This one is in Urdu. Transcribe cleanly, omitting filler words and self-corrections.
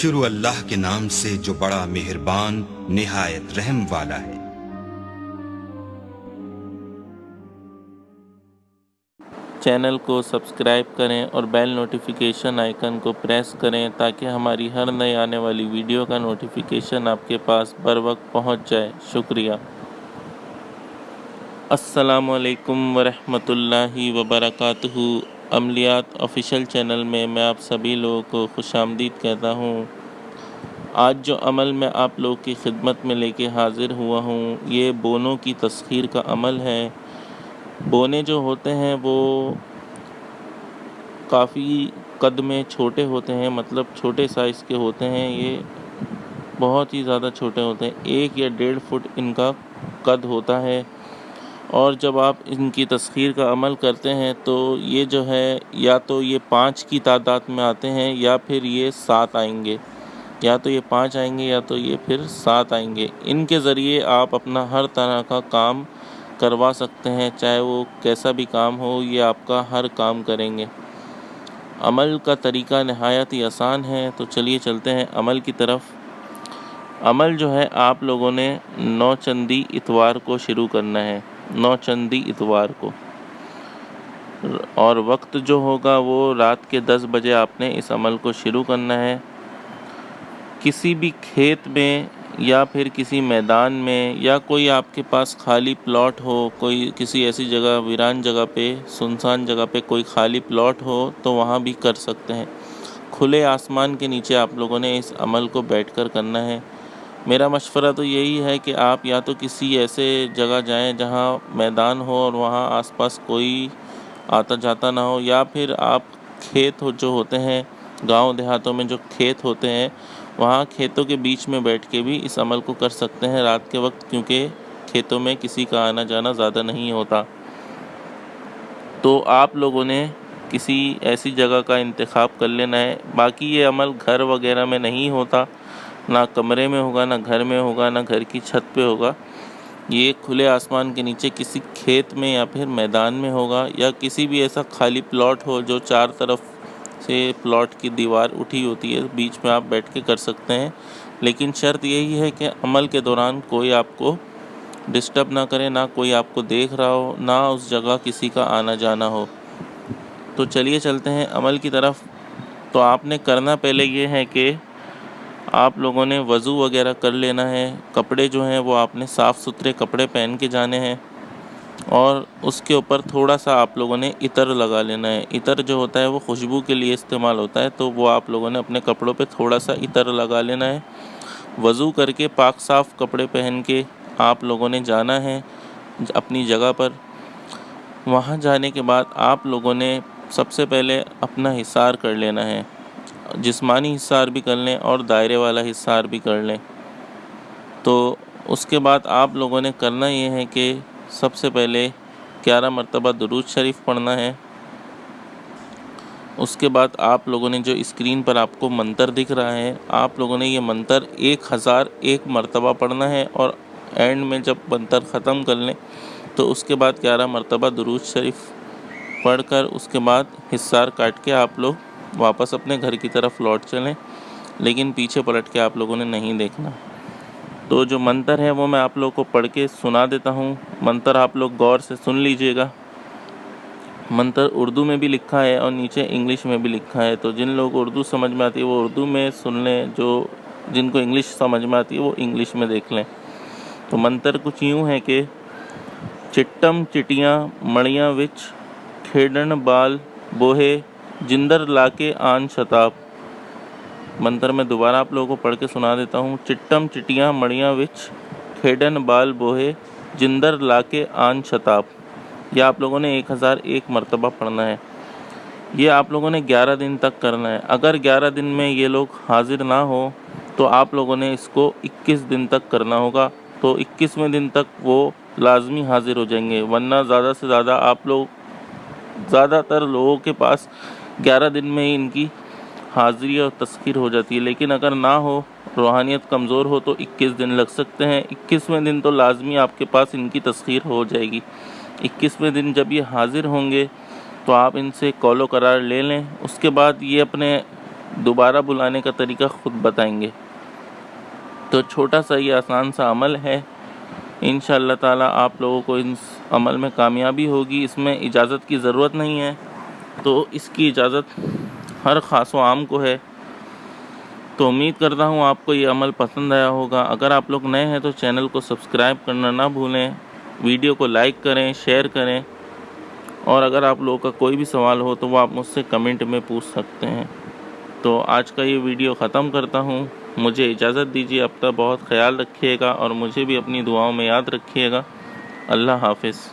شروع اللہ کے نام سے جو بڑا مہربان نہایت رحم والا ہے۔ چینل کو سبسکرائب کریں اور بیل نوٹیفیکیشن آئیکن کو پریس کریں تاکہ ہماری ہر نئے آنے والی ویڈیو کا نوٹیفیکیشن آپ کے پاس بر وقت پہنچ جائے۔ شکریہ۔ السلام علیکم ورحمۃ اللہ وبرکاتہ۔ عملیات آفیشیل چینل میں آپ سبھی لوگوں کو خوش آمدید کہتا ہوں۔ آج جو عمل میں آپ لوگ کی خدمت میں لے کے حاضر ہوا ہوں، یہ بونوں کی تسخیر کا عمل ہے۔ بونے جو ہوتے ہیں وہ کافی قد میں چھوٹے ہوتے ہیں، مطلب چھوٹے سائز کے ہوتے ہیں، یہ بہت ہی زیادہ چھوٹے ہوتے ہیں، 1 یا 1.5 فٹ ان کا قد ہوتا ہے۔ اور جب آپ ان کی تسخیر کا عمل کرتے ہیں تو یہ جو ہے یا تو یہ 5 کی تعداد میں آتے ہیں یا پھر یہ 7 آئیں گے، یا تو یہ 5 آئیں گے یا تو یہ پھر 7 آئیں گے۔ ان کے ذریعے آپ اپنا ہر طرح کا کام کروا سکتے ہیں، چاہے وہ کیسا بھی کام ہو، یہ آپ کا ہر کام کریں گے۔ عمل کا طریقہ نہایت ہی آسان ہے، تو چلیے چلتے ہیں عمل کی طرف۔ عمل جو ہے آپ لوگوں نے 9 چندی اتوار کو شروع کرنا ہے، 9 چندی اتوار کو، اور وقت جو ہوگا وہ رات کے 10 بجے آپ نے اس عمل کو شروع کرنا ہے۔ کسی بھی کھیت میں یا پھر کسی میدان میں یا کوئی آپ کے پاس خالی پلاٹ ہو، کوئی کسی ایسی جگہ ویران جگہ پہ، سنسان جگہ پہ کوئی خالی پلاٹ ہو تو وہاں بھی کر سکتے ہیں۔ کھلے آسمان کے نیچے آپ لوگوں نے اس عمل کو بیٹھ کر کرنا ہے۔ میرا مشورہ تو یہی ہے کہ آپ یا تو کسی ایسے جگہ جائیں جہاں میدان ہو اور وہاں آس پاس کوئی آتا جاتا نہ ہو، یا پھر آپ کھیت جو ہوتے ہیں، گاؤں دیہاتوں میں جو کھیت ہوتے ہیں، وہاں کھیتوں کے بیچ میں بیٹھ کے بھی اس عمل کو کر سکتے ہیں رات کے وقت، کیونکہ کھیتوں میں کسی کا آنا جانا زیادہ نہیں ہوتا۔ تو آپ لوگوں نے کسی ایسی جگہ کا انتخاب کر لینا ہے۔ باقی یہ عمل گھر وغیرہ میں نہیں ہوتا، نہ کمرے میں ہوگا، نہ گھر میں ہوگا، نہ گھر کی چھت پہ ہوگا۔ یہ کھلے آسمان کے نیچے کسی کھیت میں یا پھر میدان میں ہوگا، یا کسی بھی ایسا خالی پلاٹ ہو جو 4 طرف سے پلاٹ کی دیوار اٹھی ہوتی ہے، بیچ میں آپ بیٹھ کے کر سکتے ہیں۔ لیکن شرط یہی ہے کہ عمل کے دوران کوئی آپ کو ڈسٹرب نہ کرے، نہ کوئی آپ کو دیکھ رہا ہو، نہ اس جگہ کسی کا آنا جانا ہو۔ تو چلیے چلتے ہیں عمل کی طرف۔ تو آپ نے کرنا پہلے یہ ہے کہ آپ لوگوں نے وضو وغیرہ کر لینا ہے، کپڑے جو ہیں وہ آپ نے صاف ستھرے کپڑے پہن کے جانے ہیں، اور اس کے اوپر تھوڑا سا آپ لوگوں نے عطر لگا لینا ہے۔ عطر جو ہوتا ہے وہ خوشبو کے لیے استعمال ہوتا ہے، تو وہ آپ لوگوں نے اپنے کپڑوں پہ تھوڑا سا عطر لگا لینا ہے۔ وضو کر کے پاک صاف کپڑے پہن کے آپ لوگوں نے جانا ہے اپنی جگہ پر۔ وہاں جانے کے بعد آپ لوگوں نے سب سے پہلے اپنا حصار کر لینا ہے، جسمانی حصار بھی کر لیں اور دائرے والا حصار بھی کر لیں۔ تو اس کے بعد آپ لوگوں نے کرنا یہ ہے کہ سب سے پہلے 11 مرتبہ درود شریف پڑھنا ہے۔ اس کے بعد آپ لوگوں نے جو اسکرین پر آپ کو منتر دکھ رہا ہے، آپ لوگوں نے یہ منتر 1001 مرتبہ پڑھنا ہے، اور اینڈ میں جب منتر ختم کر لیں تو اس کے بعد 11 مرتبہ درود شریف پڑھ کر اس کے بعد حصار کاٹ کے آپ لوگ واپس اپنے گھر کی طرف لوٹ چلیں، لیکن پیچھے پلٹ کے آپ لوگوں نے نہیں دیکھنا۔ تو جو منتر ہے وہ میں آپ لوگوں کو پڑھ کے سنا دیتا ہوں، منتر آپ لوگ غور سے سن لیجئے گا۔ منتر اردو میں بھی لکھا ہے اور نیچے انگلش میں بھی لکھا ہے، تو جن لوگوں کو اردو سمجھ میں آتی ہے وہ اردو میں سن لیں، جن کو انگلش سمجھ میں آتی ہے وہ انگلش میں دیکھ لیں۔ تو منتر کچھ یوں ہے کہ چٹم چٹیاں مڑیاں وچ کھیڈن بال بوہے جندر لاکے آن شتاب۔ منتر میں دوبارہ آپ لوگوں کو پڑھ کے سنا دیتا ہوں۔ چٹم چٹیاں مڑیاں وچ کھیڈن بال بوہے جندر لاکے آن شتاب۔ یہ آپ لوگوں نے 1001 مرتبہ پڑھنا ہے۔ یہ آپ لوگوں نے 11 دن تک کرنا ہے۔ اگر 11 دن میں یہ لوگ حاضر نہ ہو تو آپ لوگوں نے اس کو 21 دن تک کرنا ہوگا، تو 21ویں دن تک وہ لازمی حاضر ہو جائیں گے، ورنہ زیادہ سے زیادہ تر لوگوں کے پاس 11 دن میں ہی ان کی حاضری اور تسخیر ہو جاتی ہے، لیکن اگر نہ ہو، روحانیت کمزور ہو، تو 21 دن لگ سکتے ہیں۔ 21ویں دن تو لازمی آپ کے پاس ان کی تسخیر ہو جائے گی۔ 21ویں دن جب یہ حاضر ہوں گے تو آپ ان سے قول و قرار لے لیں۔ اس کے بعد یہ اپنے دوبارہ بلانے کا طریقہ خود بتائیں گے۔ تو چھوٹا سا یہ آسان سا عمل ہے، انشاءاللہ تعالیٰ آپ لوگوں کو اس عمل میں کامیابی ہوگی۔ اس میں اجازت کی ضرورت نہیں ہے، تو اس کی اجازت ہر خاص و عام کو ہے۔ تو امید کرتا ہوں آپ کو یہ عمل پسند آیا ہوگا۔ اگر آپ لوگ نئے ہیں تو چینل کو سبسکرائب کرنا نہ بھولیں، ویڈیو کو لائک کریں، شیئر کریں، اور اگر آپ لوگوں کا کوئی بھی سوال ہو تو وہ آپ مجھ سے کمنٹ میں پوچھ سکتے ہیں۔ تو آج کا یہ ویڈیو ختم کرتا ہوں، مجھے اجازت دیجیے۔ اب تک بہت خیال رکھیے گا اور مجھے بھی اپنی دعاؤں میں یاد رکھیے گا۔ اللہ حافظ۔